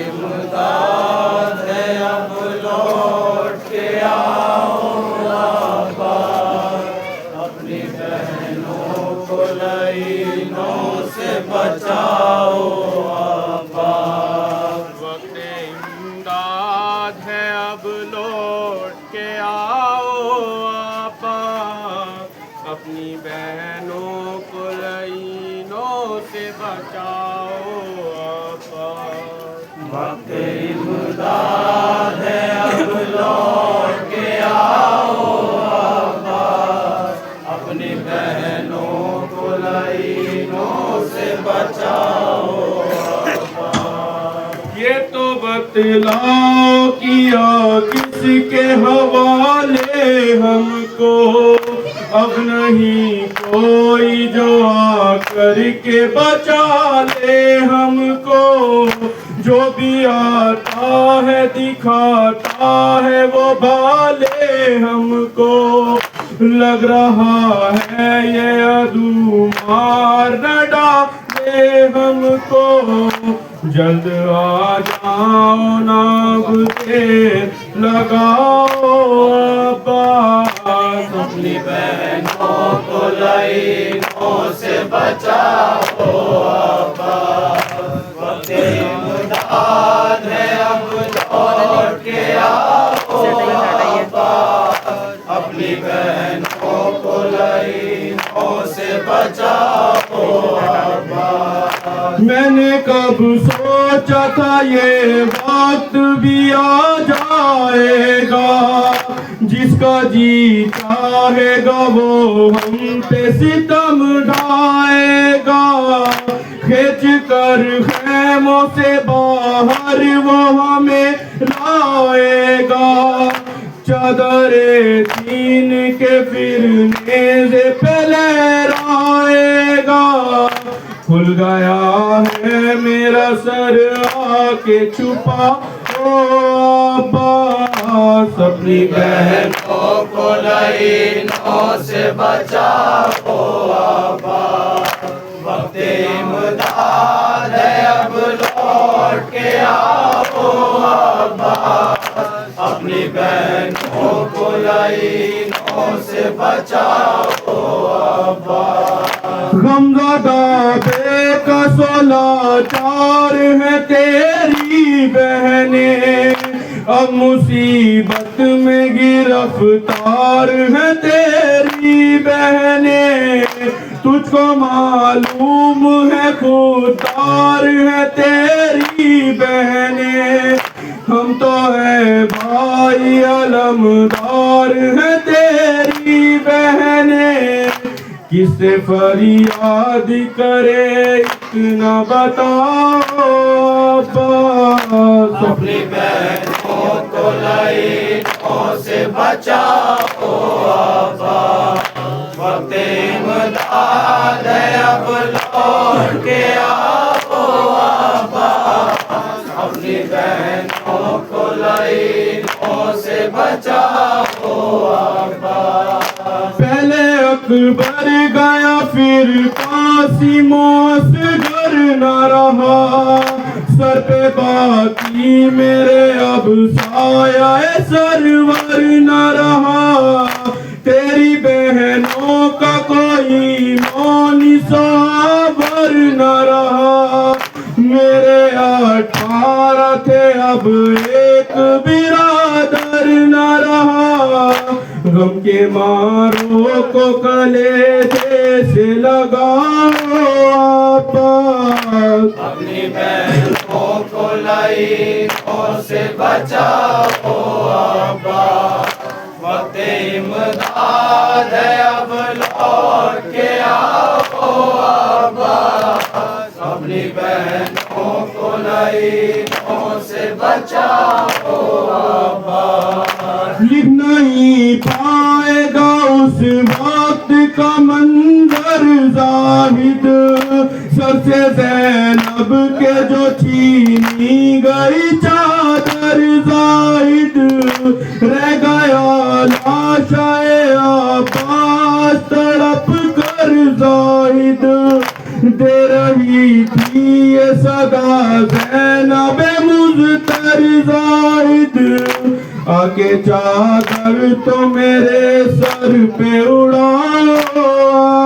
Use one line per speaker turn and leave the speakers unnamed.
امداد ہے اب لوٹ کے آؤ آبا، اپنی بہنوں کو لعینوں سے بچاؤ آبا۔
وقت امداد ہے اب لوٹ کے آؤ آبا، اپنی بہنوں کو لعینوں سے بچاؤ آبا۔
وقت امداد ہے اب لوٹ کے آؤ آبا، اپنی بہنوں کو لعینوں سے بچاؤ آبا۔
یہ تو بتلاؤ کیا کس کے حوالے ہم کو، اب نہیں کوئی جو آ کر کے بچا لے ہم کو، جو بھی آتا ہے دکھاتا ہے وہ بھالے ہم کو، لگ رہا ہے یہ عدو مار نہ ڈالے ہم کو، جلد آ جاؤ ناب دیر لگاؤ عباس،
اپنی بہنوں کو لعینوں سے بچاؤ آبا، وقت امداد ہے اب لوٹ کے آؤ آبا، اپنی بہنوں کو لعینوں سے بچاؤ آبا۔
میں نے کب سوچا تھا یہ وقت بھی آ جائے گا، جس کا جی چاہے گا وہ ہم پہ ستم ڈھائے گا، کھینچ کر خیموں سے باہر وہ ہمیں لائے گا، چادر دین کے پھرنے سے پہ لہرائے گا، کھل گیا ہے میرا سر آ کے چھپا عباس، اپنی
بہنوں کو لعینوں سے بچاؤ آبا، وقت امداد ہے اب لوٹ کے آؤ آبا، اپنی بہنوں کو لعینوں سے بچاؤ آبا۔
غمزدہ بے کس و لاچار ہے تیری بہنیں، اب مصیبت میں گرفتار ہے تیری بہنیں، تجھ کو معلوم ہے خوددار ہے تیری بہنیں، ہم تو ہے بھائی علمدار ہے تیری بہنیں، کس سے فریاد کرے اتنا بتاؤ عباس،
اپنی بہنوں کو لعینوں سے بچاؤ آبا، وقت امداد ہے اب لوٹ کے آؤ آبا، اپنی بہنوں کو لعینوں سے بچاؤ آبا۔
پہلے اکبر گیا پھر قاسم و اصغر نہ رہا، سر پہ باقی میرے اب سایہ سرور نہ رہا، تیری بہنوں کا کوئی مون صابر نہ رہا، میرے 18 تھے اب ایک برادر نہ رہا، غم کے ماروں کو کلیجے سے لگاؤ عباس،
اپنی بہنوں کو لعینوں سے بچاؤ آبا، وقت امداد ہے اب لوٹ کے آؤ آبا، اپنی بہنوں کو لعینوں سے بچاؤ آبا۔
لکھ نہیں پائے گا اس وقت کا منظر زاہد، سر سے زینب کے جو چھینی گئی چادر زاہد، رہ گیا لاشائے عباس تڑپ کر زاہد، دے رہی تھی یہ صدا زینب مضطر زاہد آکے چادر تو میرے سر پہ اڑاؤ